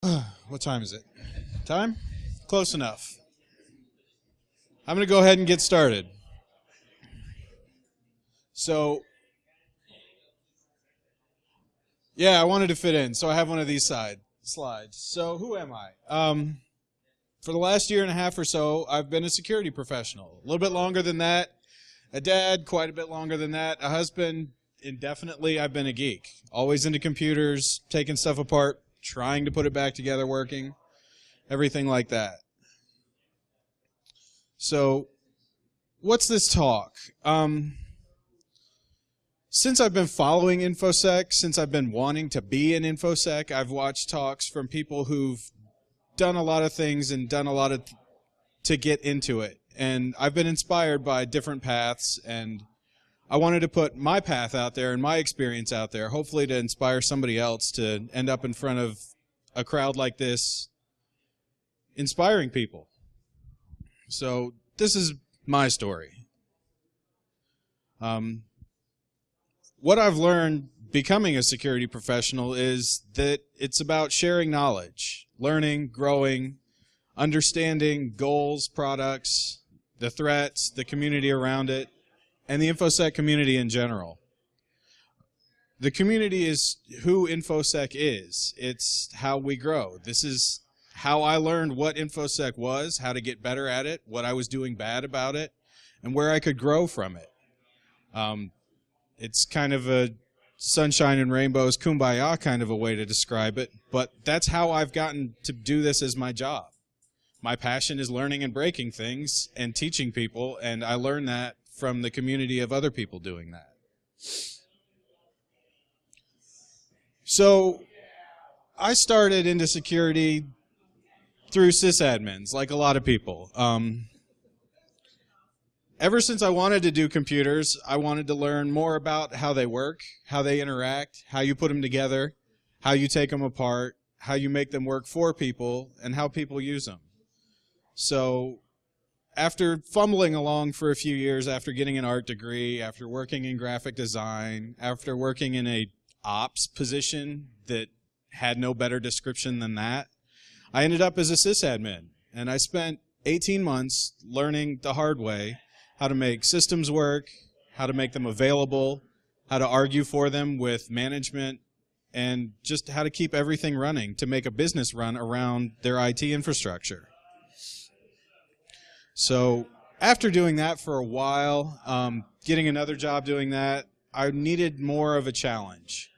What time is it? Time? Close enough. I'm going to go ahead and get started. So, yeah, I wanted to fit in, so I have one of these slides. So, who am I? For the last year and a half or so, I've been a security professional. A little bit longer than that. A dad, quite a bit longer than that. A husband, indefinitely. I've been a geek. Always into computers, taking stuff apart, trying to put it back together, working, everything like that. So, what's this talk? Since I've been following InfoSec, since I've been wanting to be in InfoSec, I've watched talks from people who've done a lot of things and done a lot to get into it. And I've been inspired by different paths, and I wanted to put my path out there and my experience out there, hopefully to inspire somebody else to end up in front of a crowd like this, inspiring people. So this is my story. What I've learned becoming a security professional is that it's about sharing knowledge, learning, growing, understanding goals, products, the threats, the community around it, and the InfoSec community in general. The community is who InfoSec is. It's how we grow. This is how I learned what InfoSec was, how to get better at it, what I was doing bad about it, and where I could grow from it. It's kind of a sunshine and rainbows, kumbaya kind of a way to describe it, but that's how I've gotten to do this as my job. My passion is learning and breaking things and teaching people, and I learned that from the community of other people doing that. So I started into security through sysadmins, like a lot of people. Ever since I wanted to do computers, I wanted to learn more about how they work, how they interact, how you put them together, how you take them apart, how you make them work for people, and how people use them. So after fumbling along for a few years, after getting an art degree, after working in graphic design, after working in a ops position that had no better description than that, I ended up as a sysadmin. And I spent 18 months learning the hard way how to make systems work, how to make them available, how to argue for them with management, and just how to keep everything running to make a business run around their IT infrastructure. So after doing that for a while, getting another job doing that, I needed more of a challenge.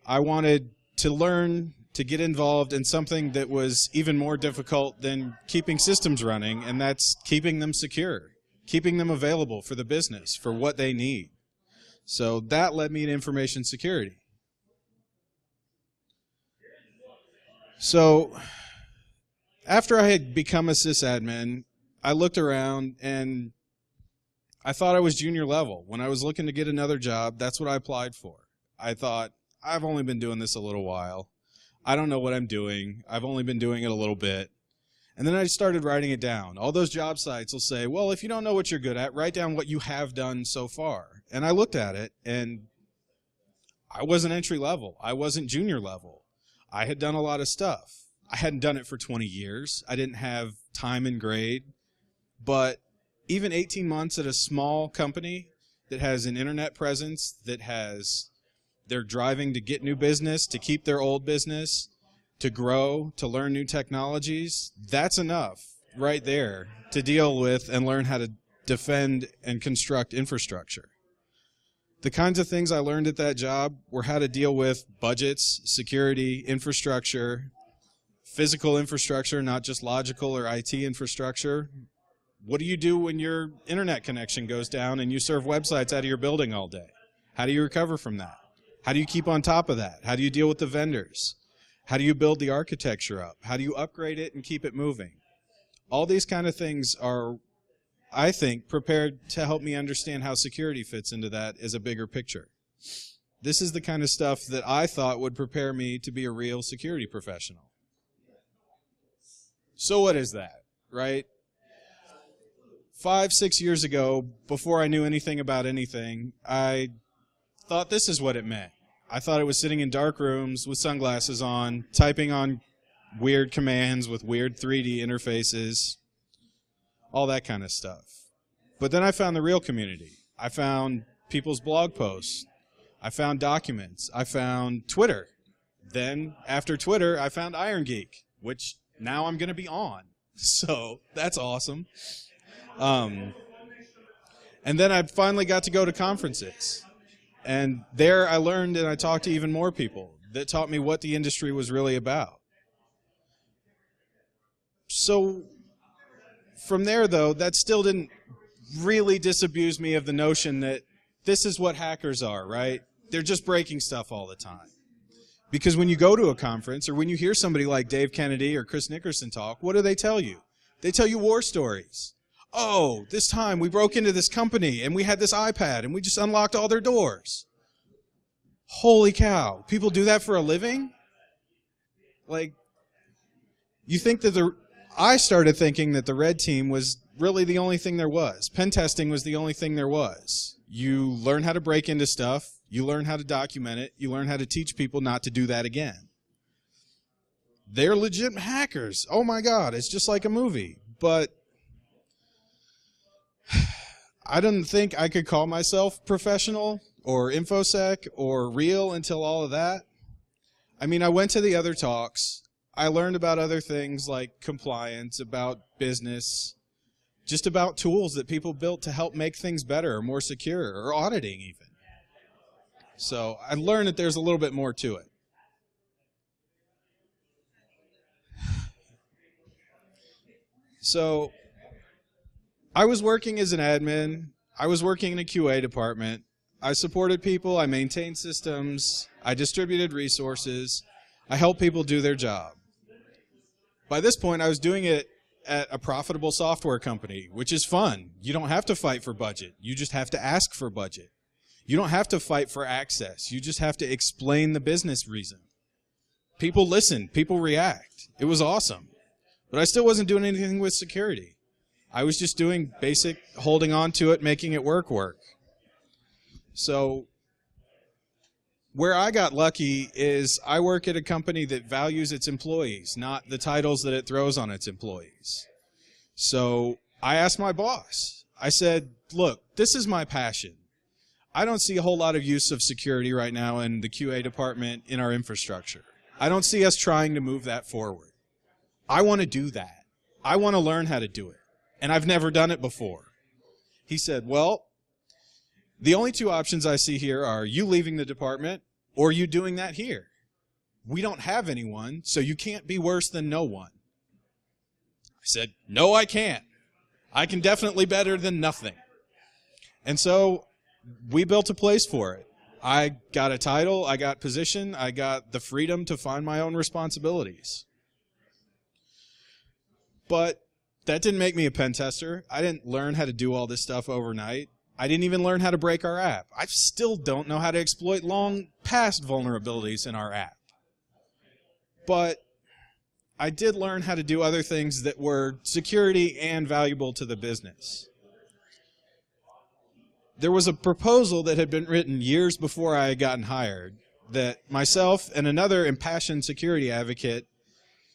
I wanted to learn to get involved in something that was even more difficult than keeping systems running, and that's keeping them secure, keeping them available for the business, for what they need. So that led me to information security. So after I had become a sysadmin, I looked around and I thought I was junior level. When I was looking to get another job, that's what I applied for. I thought, I've only been doing this a little while. I don't know what I'm doing. I've only been doing it a little bit. And then I started writing it down. All those job sites will say, well, if you don't know what you're good at, write down what you have done so far. And I looked at it, and I wasn't entry level. I wasn't junior level. I had done a lot of stuff. I hadn't done it for 20 years. I didn't have time and grade. But even 18 months at a small company that has an internet presence, they're driving to get new business, to keep their old business, to grow, to learn new technologies, that's enough right there to deal with and learn how to defend and construct infrastructure. The kinds of things I learned at that job were how to deal with budgets, security, infrastructure, physical infrastructure, not just logical or IT infrastructure. What do you do when your internet connection goes down and you serve websites out of your building all day? How do you recover from that? How do you keep on top of that? How do you deal with the vendors? How do you build the architecture up? How do you upgrade it and keep it moving? All these kind of things are, I think, prepared to help me understand how security fits into that as a bigger picture. This is the kind of stuff that I thought would prepare me to be a real security professional. So what is that, right? 5, 6 years ago, before I knew anything about anything, I thought this is what it meant. I thought it was sitting in dark rooms with sunglasses on, typing on weird commands with weird 3D interfaces, all that kind of stuff. But then I found the real community. I found people's blog posts. I found documents. I found Twitter. Then, after Twitter, I found Iron Geek, which now I'm going to be on. So, that's awesome. And then I finally got to go to conferences. And there I learned and I talked to even more people that taught me what the industry was really about. So, from there, though, that still didn't really disabuse me of the notion that this is what hackers are, right? They're just breaking stuff all the time. Because when you go to a conference or when you hear somebody like Dave Kennedy or Chris Nickerson talk, what do they tell you? They tell you war stories. Oh, this time we broke into this company and we had this iPad and we just unlocked all their doors. Holy cow. People do that for a living? Like, you think that I started thinking that the red team was really the only thing there was. Pen testing was the only thing there was. You learn how to break into stuff. You learn how to document it. You learn how to teach people not to do that again. They're legit hackers. Oh my God, it's just like a movie. But I didn't think I could call myself professional or InfoSec or real until all of that. I mean, I went to the other talks. I learned about other things like compliance, about business, just about tools that people built to help make things better or more secure, or auditing even. So I learned that there's a little bit more to it. So I was working as an admin. I was working in a QA department. I supported people. I maintained systems. I distributed resources. I helped people do their job. By this point, I was doing it at a profitable software company, which is fun. You don't have to fight for budget. You just have to ask for budget. You don't have to fight for access. You just have to explain the business reason. People listen. People react. It was awesome. But I still wasn't doing anything with security. I was just doing basic holding on to it, making it work. So where I got lucky is I work at a company that values its employees, not the titles that it throws on its employees. So I asked my boss. I said, look, this is my passion. I don't see a whole lot of use of security right now in the QA department in our infrastructure. I don't see us trying to move that forward. I want to do that. I want to learn how to do it. And I've never done it before. He said, well, the only two options I see here are you leaving the department or you doing that here. We don't have anyone, so you can't be worse than no one. I said, no, I can't. I can definitely better than nothing. And so we built a place for it. I got a title, I got position, I got the freedom to find my own responsibilities. But that didn't make me a pen tester. I didn't learn how to do all this stuff overnight. I didn't even learn how to break our app. I still don't know how to exploit long past vulnerabilities in our app. But I did learn how to do other things that were security and valuable to the business. There was a proposal that had been written years before I had gotten hired that myself and another impassioned security advocate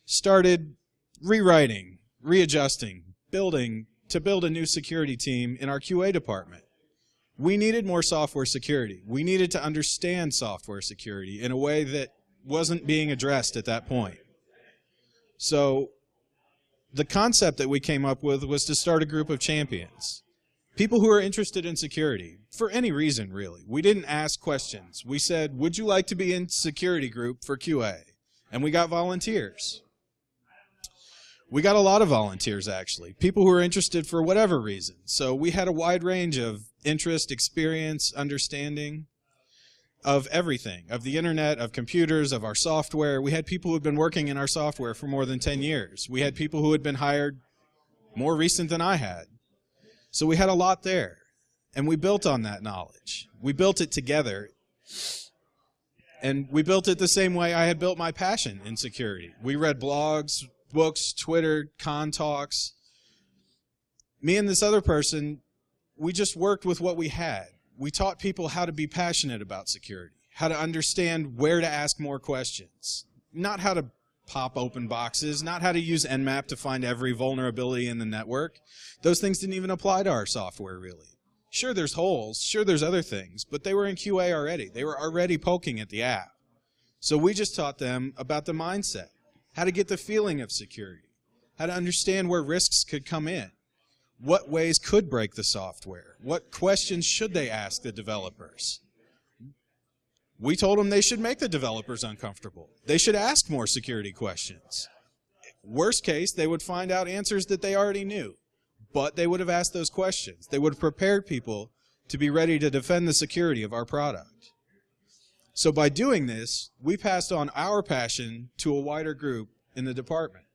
started rewriting, readjusting, building to build a new security team in our QA department. We needed more software security. We needed to understand software security in a way that wasn't being addressed at that point. So the concept that we came up with was to start a group of champions. People who are interested in security, for any reason, really. We didn't ask questions. We said, would you like to be in security group for QA? And we got volunteers. We got a lot of volunteers, actually. People who are interested for whatever reason. So we had a wide range of interest, experience, understanding of everything, of the internet, of computers, of our software. We had people who had been working in our software for more than 10 years. We had people who had been hired more recent than I had. So we had a lot there, and we built on that knowledge. We built it together, and we built it the same way I had built my passion in security. We read blogs, books, Twitter, con talks. Me and this other person, we just worked with what we had. We taught people how to be passionate about security, how to understand where to ask more questions, not how to pop open boxes, not how to use Nmap to find every vulnerability in the network. Those things didn't even apply to our software, really. Sure, there's holes, sure, there's other things, but they were in QA already. They were already poking at the app. So we just taught them about the mindset, how to get the feeling of security, how to understand where risks could come in, what ways could break the software, what questions should they ask the developers. We told them they should make the developers uncomfortable. They should ask more security questions. Worst case, they would find out answers that they already knew, but they would have asked those questions. They would have prepared people to be ready to defend the security of our product. So by doing this, we passed on our passion to a wider group in the department.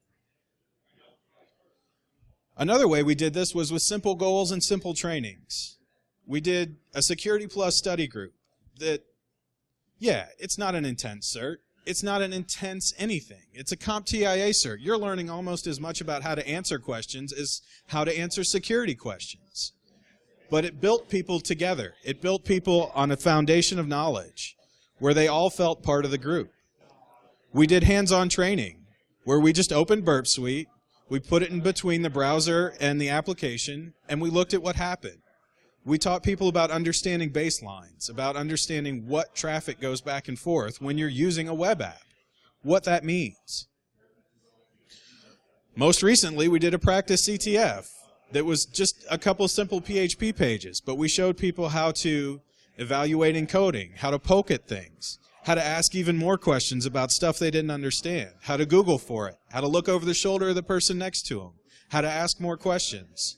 Another way we did this was with simple goals and simple trainings. We did a Security Plus study group that, yeah, it's not an intense cert. It's not an intense anything. It's a CompTIA cert. You're learning almost as much about how to answer questions as how to answer security questions. But it built people together. It built people on a foundation of knowledge where they all felt part of the group. We did hands-on training where we just opened Burp Suite, we put it in between the browser and the application, and we looked at what happened. We taught people about understanding baselines, about understanding what traffic goes back and forth when you're using a web app, what that means. Most recently, we did a practice CTF that was just a couple simple PHP pages, but we showed people how to evaluate encoding, how to poke at things, how to ask even more questions about stuff they didn't understand, how to Google for it, how to look over the shoulder of the person next to them, how to ask more questions.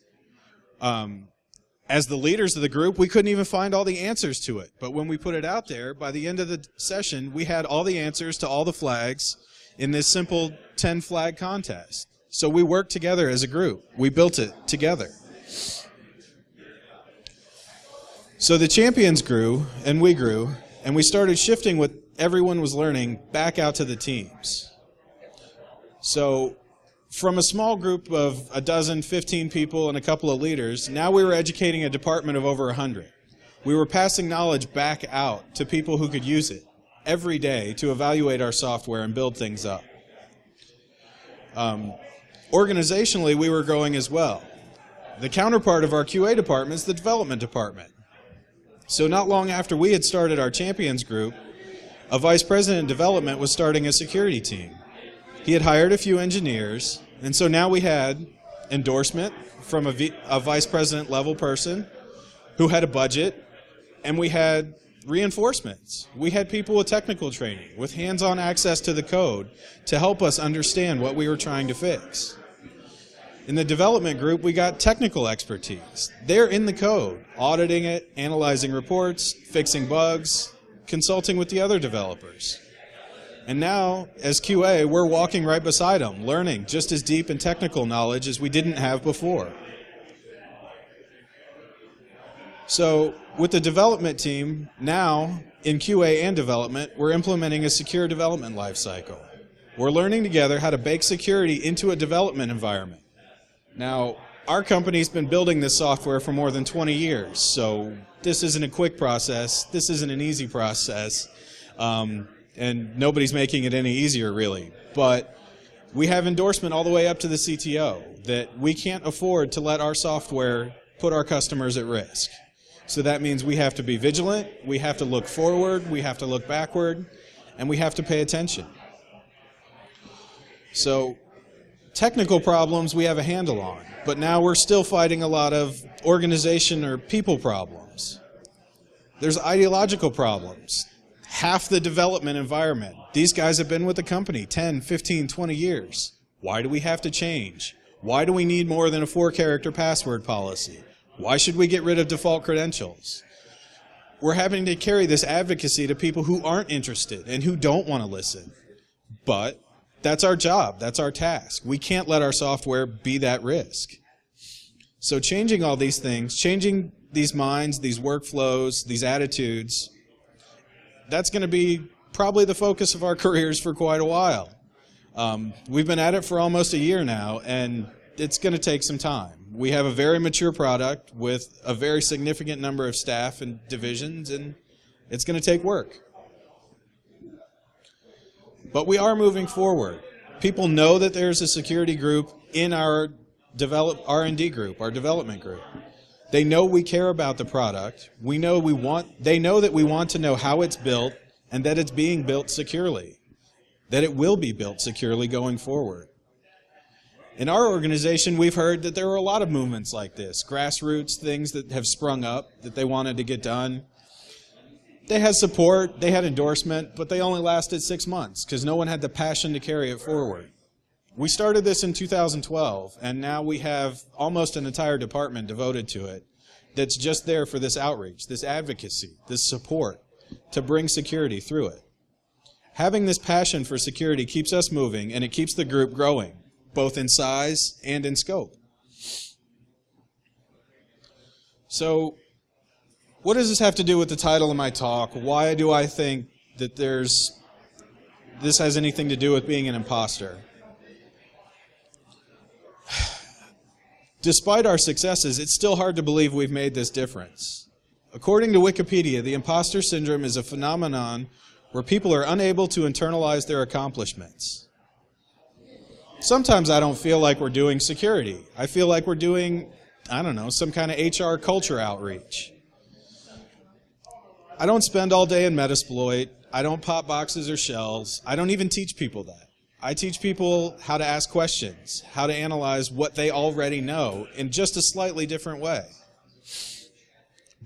As the leaders of the group, we couldn't even find all the answers to it. But when we put it out there, by the end of the session, we had all the answers to all the flags in this simple 10-flag contest. So we worked together as a group. We built it together. So the champions grew, and we started shifting what everyone was learning back out to the teams. So from a small group of a dozen, 15 people and a couple of leaders, now we were educating a department of over 100. We were passing knowledge back out to people who could use it every day to evaluate our software and build things up. Organizationally, we were growing as well. The counterpart of our QA department is the development department. So not long after we had started our champions group, a vice president of development was starting a security team. He had hired a few engineers, and so now we had endorsement from a vice president level person who had a budget, and we had reinforcements. We had people with technical training, with hands-on access to the code to help us understand what we were trying to fix. In the development group, we got technical expertise. They're in the code, auditing it, analyzing reports, fixing bugs, consulting with the other developers. And now, as QA, we're walking right beside them, learning just as deep in technical knowledge as we didn't have before. So, with the development team, now, in QA and development, we're implementing a secure development lifecycle. We're learning together how to bake security into a development environment. Now, our company's been building this software for more than 20 years, so this isn't a quick process, this isn't an easy process, and nobody's making it any easier, really. But we have endorsement all the way up to the CTO that we can't afford to let our software put our customers at risk. So that means we have to be vigilant, we have to look forward, we have to look backward, and we have to pay attention. So technical problems we have a handle on, but now we're still fighting a lot of organization or people problems. There's ideological problems. Half the development environment. These guys have been with the company 10, 15, 20 years. Why do we have to change? Why do we need more than a 4-character password policy? Why should we get rid of default credentials? We're having to carry this advocacy to people who aren't interested and who don't want to listen. But that's our job. That's our task. We can't let our software be that risk. So changing all these things, changing these minds, these workflows, these attitudes, that's going to be probably the focus of our careers for quite a while. We've been at it for almost a year now, and it's going to take some time. We have a very mature product with a very significant number of staff and divisions, and it's going to take work. But we are moving forward. People know that there's a security group in our R&D group, our development group. They know we care about the product. They know that we want to know how it's built and that it's being built securely, that it will be built securely going forward. In our organization, we've heard that there are a lot of movements like this, grassroots things that have sprung up that they wanted to get done. They had support, they had endorsement, but they only lasted 6 months because no one had the passion to carry it forward. We started this in 2012, and now we have almost an entire department devoted to it that's just there for this outreach, this advocacy, this support to bring security through it. Having this passion for security keeps us moving, and it keeps the group growing, both in size and in scope. So, what does this have to do with the title of my talk? Why do I think that this has anything to do with being an imposter? Despite our successes, it's still hard to believe we've made this difference. According to Wikipedia, the imposter syndrome is a phenomenon where people are unable to internalize their accomplishments. Sometimes I don't feel like we're doing security. I feel like we're doing, I don't know, some kind of HR culture outreach. I don't spend all day in Metasploit. I don't pop boxes or shells. I don't even teach people that. I teach people how to ask questions, how to analyze what they already know in just a slightly different way.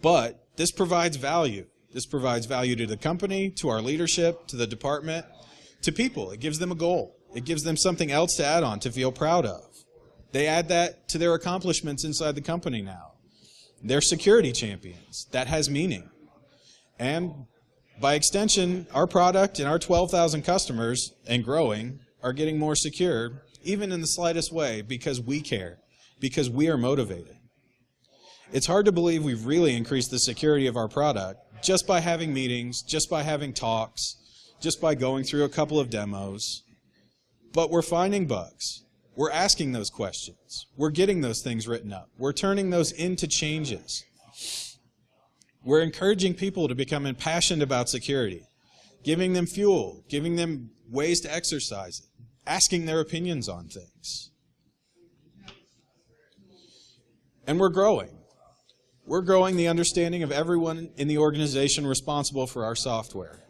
But this provides value. This provides value to the company, to our leadership, to the department, to people. It gives them a goal. It gives them something else to add on, to feel proud of. They add that to their accomplishments inside the company now. They're security champions. That has meaning. And by extension, our product and our 12,000 customers, and growing, are getting more secure, even in the slightest way, because we care, because we are motivated. It's hard to believe we've really increased the security of our product just by having meetings, just by having talks, just by going through a couple of demos. But we're finding bugs. We're asking those questions. We're getting those things written up. We're turning those into changes. We're encouraging people to become impassioned about security, giving them fuel, giving them ways to exercise it, asking their opinions on things. And we're growing. We're growing the understanding of everyone in the organization responsible for our software.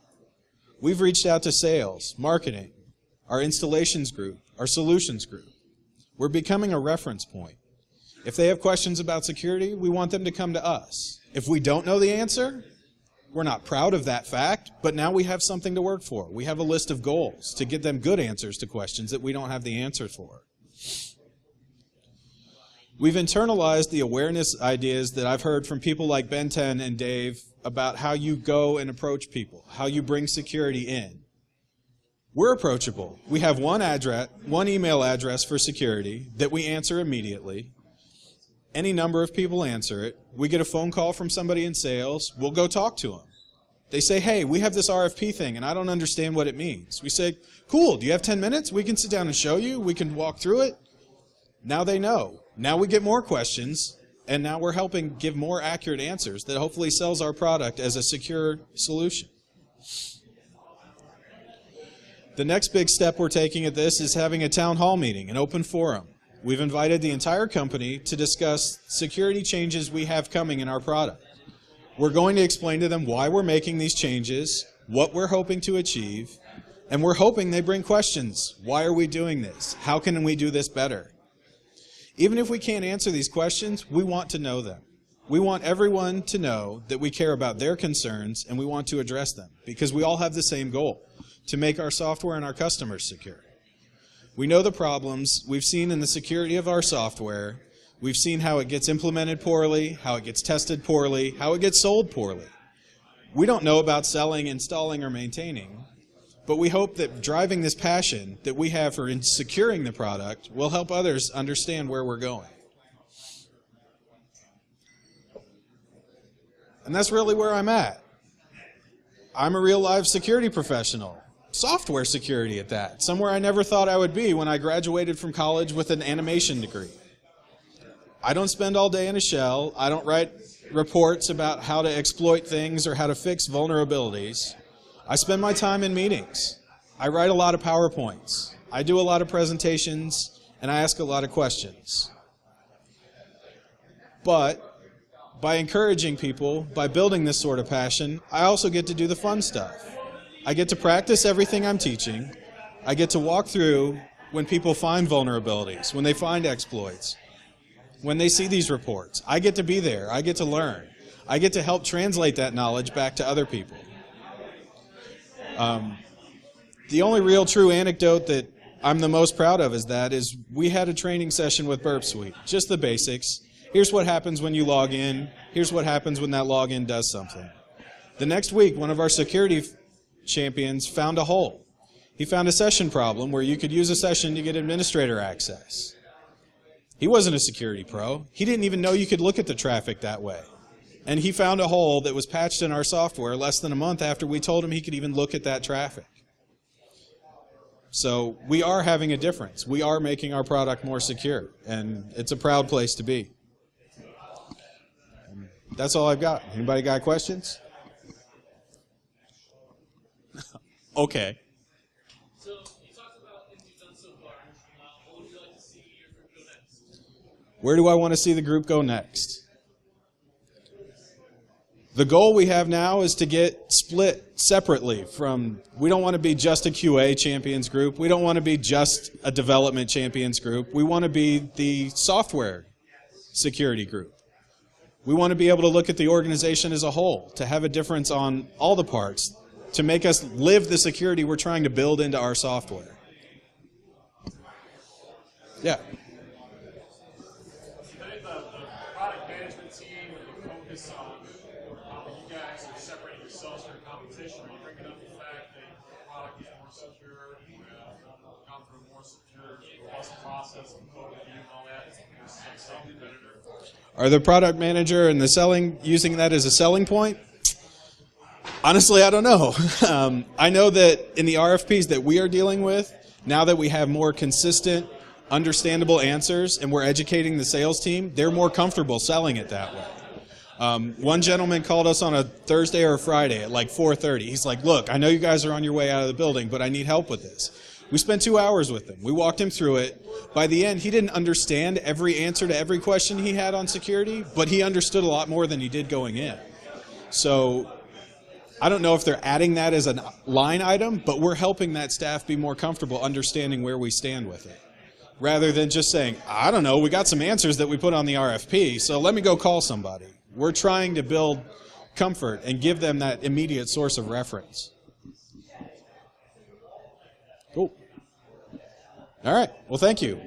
We've reached out to sales, marketing, our installations group, our solutions group. We're becoming a reference point. If they have questions about security, we want them to come to us. If we don't know the answer, we're not proud of that fact, but now we have something to work for. We have a list of goals to get them good answers to questions that we don't have the answer for. We've internalized the awareness ideas that I've heard from people like Ben 10 and Dave about how you go and approach people, how you bring security in. We're approachable. We have one email address for security that we answer immediately. Any number of people answer it. We get a phone call from somebody in sales. We'll go talk to them. They say, hey, we have this RFP thing, and I don't understand what it means. We say, cool, do you have 10 minutes? We can sit down and show you. We can walk through it. Now they know. Now we get more questions, and now we're helping give more accurate answers that hopefully sells our product as a secure solution. The next big step we're taking at this is having a town hall meeting, an open forum. We've invited the entire company to discuss security changes we have coming in our product. We're going to explain to them why we're making these changes, what we're hoping to achieve, and we're hoping they bring questions. Why are we doing this? How can we do this better? Even if we can't answer these questions, we want to know them. We want everyone to know that we care about their concerns and we want to address them because we all have the same goal, to make our software and our customers secure. We know the problems we've seen in the security of our software. We've seen how it gets implemented poorly, how it gets tested poorly, how it gets sold poorly. We don't know about selling, installing, or maintaining, but we hope that driving this passion that we have for securing the product will help others understand where we're going. And that's really where I'm at. I'm a real live security professional. Software security at that, somewhere I never thought I would be when I graduated from college with an animation degree. I don't spend all day in a shell. I don't write reports about how to exploit things or how to fix vulnerabilities. I spend my time in meetings. I write a lot of PowerPoints. I do a lot of presentations, and I ask a lot of questions. But by encouraging people, by building this sort of passion, I also get to do the fun stuff. I get to practice everything I'm teaching. I get to walk through when people find vulnerabilities, when they find exploits, when they see these reports. I get to be there. I get to learn. I get to help translate that knowledge back to other people. The only real true anecdote that I'm the most proud of is we had a training session with Burp Suite, just the basics. Here's what happens when you log in. Here's what happens when that login does something. The next week, one of our security champions found a hole. He found a session problem where you could use a session to get administrator access. He wasn't a security pro. He didn't even know you could look at the traffic that way. And he found a hole that was patched in our software less than a month after we told him he could even look at that traffic. So we are having a difference. We are making our product more secure, and it's a proud place to be. That's all I've got. Anybody got questions? Okay. So you talked about things you've done so far. What would you like to see your group go next? Where do I want to see the group go next? The goal we have now is to get split separately from, we don't want to be just a QA champions group. We don't want to be just a development champions group. We want to be the software security group. We want to be able to look at the organization as a whole, to have a difference on all the parts, to make us live the security we're trying to build into our software. Yeah. Today, the product management team and the focus on how you guys are separating yourselves from competition. Are you bringing up the fact that the product is more secure, you have gone through a more secure, robust process of code review and all that? It's like some competitor. Are the product manager and the selling using that as a selling point? Honestly, I don't know. I know that in the RFPs that we are dealing with, now that we have more consistent, understandable answers and we're educating the sales team, they're more comfortable selling it that way. One gentleman called us on a Thursday or a Friday at like 4:30. He's like, look, I know you guys are on your way out of the building, but I need help with this. We spent 2 hours with him. We walked him through it. By the end, he didn't understand every answer to every question he had on security, but he understood a lot more than he did going in. So I don't know if they're adding that as a line item, but we're helping that staff be more comfortable understanding where we stand with it. Rather than just saying, I don't know, we got some answers that we put on the RFP, so let me go call somebody. We're trying to build comfort and give them that immediate source of reference. Cool. All right. Well, thank you.